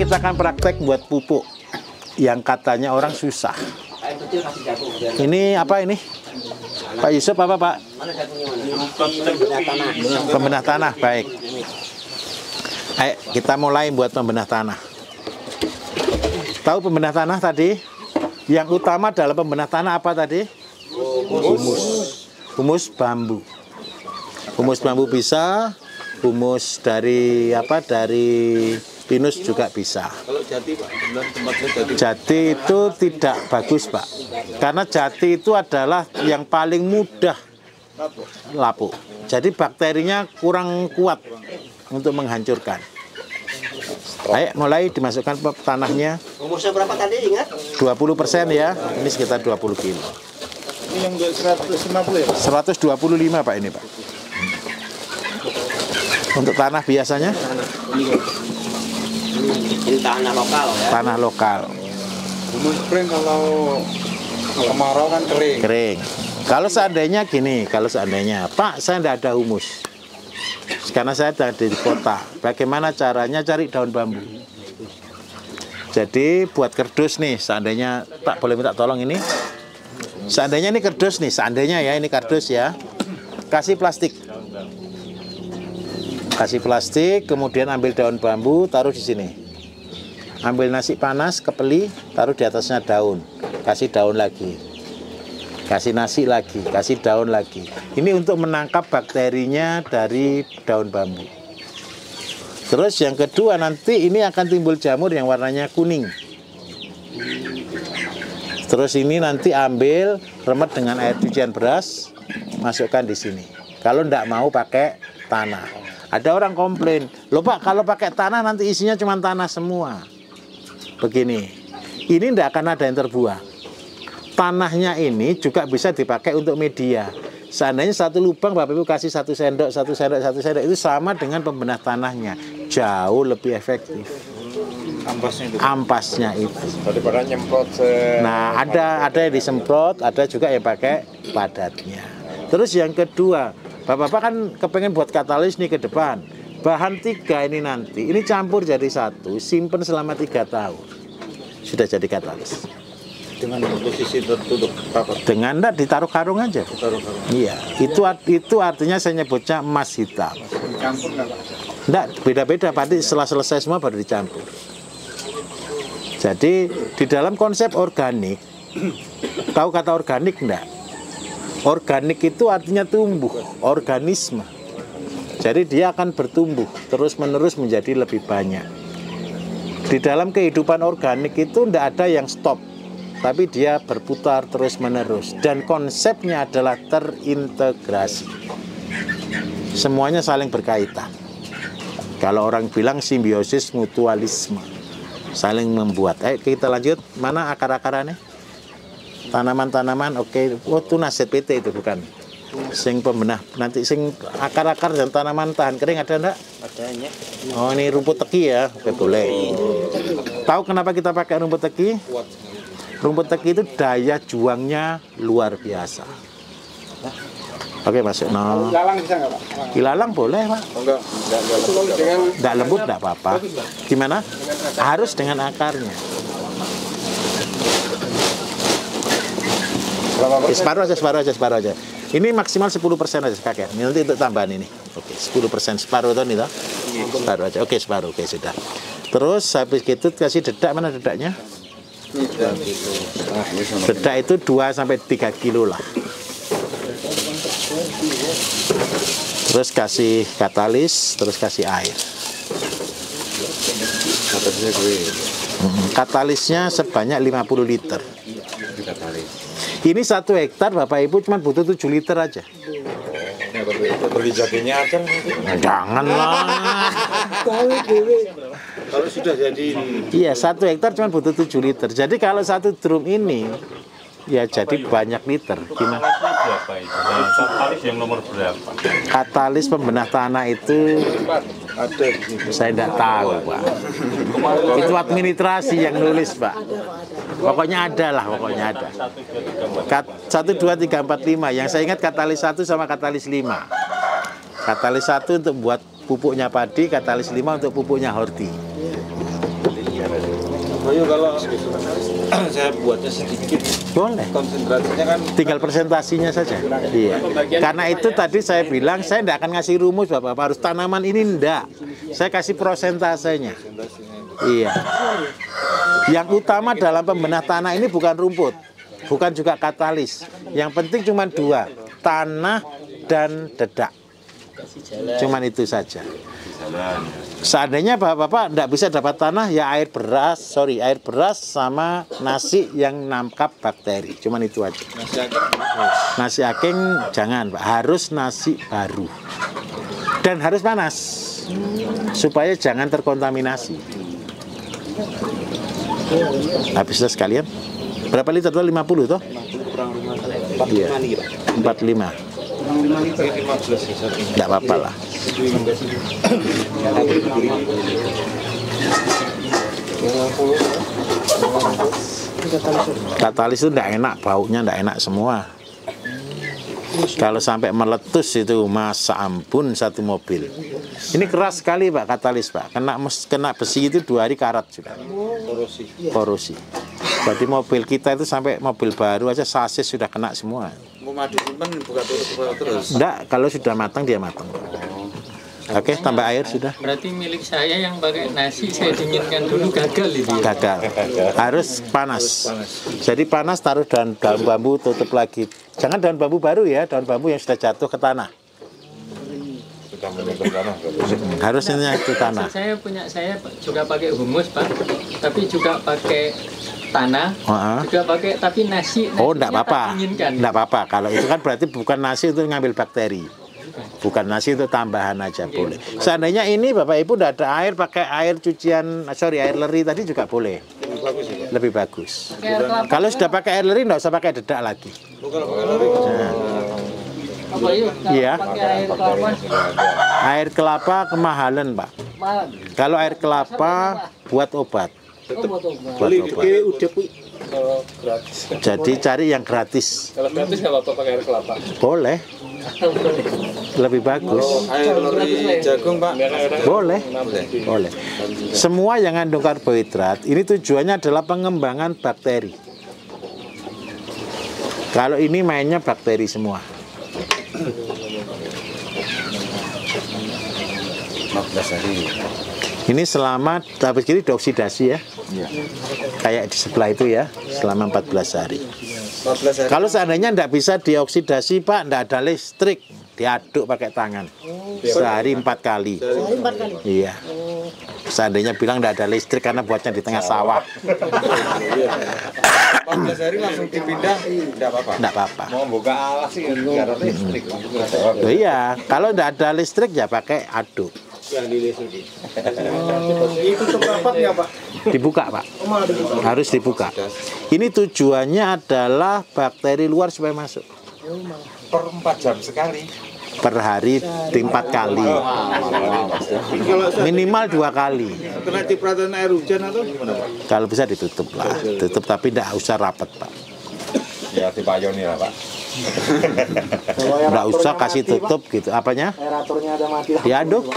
kita akan praktek buat pupuk yang katanya orang susah. Ini apa ini? Pak Yusuf apa Pak? Pembenah tanah, baik. Ayo kita mulai buat pembenah tanah. Tahu pembenah tanah tadi? Yang utama dalam pembenah tanah apa tadi? Humus. Humus bambu. Humus bambu bisa, humus dari apa? Dari pinus juga bisa. Kalau jati Pak, tempatnya jati. Jati itu tidak bagus Pak, karena jati itu adalah yang paling mudah lapuk. Jadi bakterinya kurang kuat untuk menghancurkan. Ayo mulai dimasukkan ke tanahnya. Humusnya berapa tadi ingat? 20% ya, ini sekitar 20 kilo. Ini yang 150 ya? 125 Pak ini Pak. Untuk tanah biasanya? Ini tanah lokal ya. Tanah lokal. Humus kering kalau kemarau kan kering. Kering. Kalau seandainya gini, kalau seandainya Pak saya tidak ada humus, karena saya ada di kota, bagaimana caranya cari daun bambu? Jadi buat kerdus nih, seandainya Pak boleh minta tolong ini. Seandainya ini kerdus nih, seandainya ya ini kardus ya, kasih plastik. Kasih plastik, kemudian ambil daun bambu, taruh di sini. Ambil nasi panas, kepeli, taruh di atasnya daun. Kasih daun lagi. Kasih nasi lagi, kasih daun lagi. Ini untuk menangkap bakterinya dari daun bambu. Terus yang kedua nanti ini akan timbul jamur yang warnanya kuning. Terus ini nanti ambil remet dengan air cucian beras, masukkan di sini. Kalau tidak mau pakai tanah. Ada orang komplain, loh Pak kalau pakai tanah nanti isinya cuma tanah semua. Begini, ini tidak akan ada yang terbuang. Tanahnya ini juga bisa dipakai untuk media. Seandainya satu lubang Bapak Ibu kasih 1 sendok, 1 sendok, 1 sendok, itu sama dengan pembenah tanahnya. Jauh lebih efektif. Ampasnya itu. Daripada nyemprot. Nah ada yang disemprot, ada juga yang pakai padatnya. Terus yang kedua, Bapak-bapak kan kepengen buat katalis nih ke depan. Bahan 3 ini nanti, ini campur jadi satu, simpen selama 3 tahun. Sudah jadi katalis. Dengan posisi tertutup rapat. Dengan enggak ditaruh karung aja. Taruh karung. Iya, itu artinya saya nyebutnya emas hitam. Dicampur nggak Pak? Enggak, beda-beda, Pak. Setelah selesai semua baru dicampur. Jadi di dalam konsep organik, tahu kata organik enggak? Organik itu artinya tumbuh, organisme. Jadi dia akan bertumbuh terus-menerus menjadi lebih banyak. Di dalam kehidupan organik itu tidak ada yang stop, tapi dia berputar terus-menerus. Dan konsepnya adalah terintegrasi. Semuanya saling berkaitan. Kalau orang bilang simbiosis mutualisme, saling membuat. Ayo kita lanjut, mana akar-akarannya? Tanaman-tanaman, oke. Oh, itu nasihat PT itu bukan. Sing pembenah, nanti sing akar-akar dan tanaman tahan kering ada enggak? Adanya. Oh, ini rumput teki ya, oke boleh. Tahu kenapa kita pakai rumput teki? Rumput teki itu daya juangnya luar biasa. Oke, masuk no. Ilalang bisa nggak Pak? Ilalang boleh Pak. Oh, enggak dengan Enggak lembut enggak apa-apa. Gimana? Harus dengan akarnya. Separuh aja. Ini maksimal 10% aja kakek. Ini nanti untuk tambahan ini. Oke, 10% separuh itu nih toh. Separuh aja. Oke, separuh. Oke, sudah. Terus habis gitu kasih dedak, mana dedaknya? Dedak itu 2 sampai 3 kilo lah. Terus kasih katalis, terus kasih air. Katalisnya sebanyak 50 liter. Ini 1 hektar Bapak Ibu cuma butuh 7 liter aja. beli jadinya aja. Janganlah. Kalau sudah jadi Iya, 1 hektar cuma butuh 7 liter. Jadi kalau 1 drum ini ya jadi banyak liter. Gimana? Berapa itu? Nah, katalis yang nomor berapa? Katalis pembenah tanah itu ada saya tidak tahu, Pak. Itu administrasi yang nulis, Pak. Pokoknya ada lah, pokoknya ada. 1, 2, 3, 4, 5. Yang saya ingat katalis 1 sama katalis 5. Katalis 1 untuk buat pupuknya padi, katalis 5 untuk pupuknya horti. Bayu kalau saya buatnya sedikit, Boleh. konsentrasinya kan Tinggal presentasinya saja. Iya. Karena itu tadi saya bilang saya tidak akan ngasih rumus Bapak harus tanaman ini enggak. Saya kasih prosentasenya. Iya. Yang utama dalam pembenah tanah ini bukan rumput, bukan juga katalis. Yang penting cuma dua, tanah dan dedak. Cuman itu saja. Seandainya Bapak tidak bisa dapat tanah, ya air beras sama nasi yang nangkap bakteri. Cuman itu aja. Nasi aking jangan, Pak. Harus nasi baru. Dan harus panas. Supaya jangan terkontaminasi. Habislah sekalian. Berapa liter tuh? 50 toh? Iya. 45. Tidak apa-apa lah. Katalis itu tidak enak, baunya tidak enak semua. Kalau sampai meletus itu masa ampun satu mobil. Ini keras sekali Pak katalis Pak. Kena besi itu 2 hari karat juga. Korosi. Jadi mobil kita itu sampai mobil baru aja sasis sudah kena semua. mau madu simpen buka tutup terus. Enggak, kalau sudah matang dia matang. Oke, tambah air sudah. Berarti milik saya yang pakai nasi saya dinginkan dulu gagal itu. Gagal. Harus panas. Jadi panas taruh daun bambu tutup lagi. Jangan daun bambu baru ya, daun bambu yang sudah jatuh ke tanah. Harusnya itu tanah. Saya juga pakai humus Pak, tapi juga pakai tanah, juga pakai tapi nasi. Oh, enggak apa-apa. Enggak apa-apa. Kalau itu kan berarti bukan nasi untuk ngambil bakteri. Bukan nasi itu tambahan aja boleh. Seandainya ini Bapak Ibu tidak ada air, pakai air cucian, air leri tadi juga boleh. Lebih bagus. Kalau sudah pakai air leri nggak usah pakai dedak lagi. Iya. Air kelapa kemahalan Pak. Kalau air kelapa buat obat. Buat obat. Jadi cari yang gratis. Kalau gratis nggak apa-apa pakai air kelapa. Boleh. Lebih bagus. Air leri jagung Pak. Boleh. Boleh. Semua yang mengandung karbohidrat ini tujuannya adalah pengembangan bakteri. Kalau ini mainnya bakteri semua. 14 hari. Ini selama habis ini dioksidasi ya. Kayak di sebelah itu ya, selama 14 hari. 14 hari. Kalau seandainya tidak bisa dioksidasi Pak, tidak ada listrik, diaduk pakai tangan. Sehari 4 kali. Iya. Seandainya bilang tidak ada listrik karena buatnya di tengah sawah. 14 hari langsung dipindah, tidak apa-apa. Tidak apa-apa. Mau buka alas sih, nggak ada listrik. Iya, kalau tidak ada listrik ya pakai aduk. Itu rapatnya Pak. Dibuka Pak. Harus dibuka. Ini tujuannya adalah bakteri luar supaya masuk. Per 4 jam sekali. Per hari 4 kali. Minimal 2 kali. Kena cipratan air hujan atau gimana Pak? Kalau bisa ditutup lah. Tutup tapi tidak usah rapat Pak. Ya dipayoni lah Pak. Tidak usah kasih tutup gitu. Apanya? Aeratornya ada mati. Diaduk.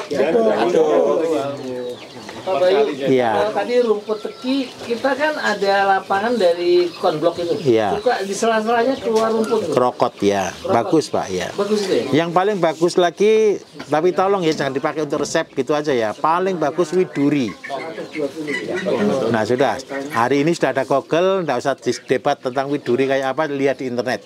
Pak Bayu, Iya. kalau tadi rumput teki kita kan ada lapangan dari konblok itu. Iya. Suka di sela-selanya keluar rumput. Krokot ya. Bagus Pak ya. Bagus itu ya. Yang paling bagus lagi, tapi tolong ya jangan dipakai untuk resep gitu aja ya. Paling bagus widuri. Nah sudah, hari ini sudah ada Google, nggak usah debat tentang widuri kayak apa, lihat di internet.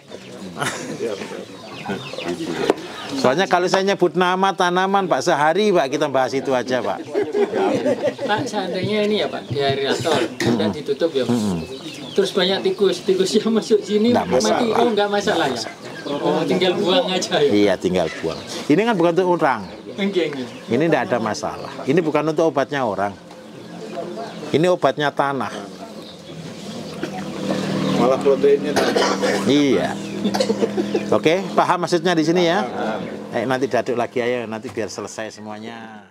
Soalnya kalau saya nyebut nama tanaman Pak, sehari Pak kita bahas itu aja Pak. Pak, seandainya ini ya Pak, di aerator dan ditutup ya Pak. Terus banyak tikus yang masuk sini Nggak masalah. mati, nggak masalah ya. Oh, tinggal buang aja ya. Iya tinggal buang. Ini kan bukan untuk orang. Enggak. Ini tidak ada masalah. Ini bukan untuk obatnya orang. Ini obatnya tanah. Malah proteinnya Iya. Oke, paham maksudnya di sini ya? Nanti diaduk lagi aja, nanti biar selesai semuanya.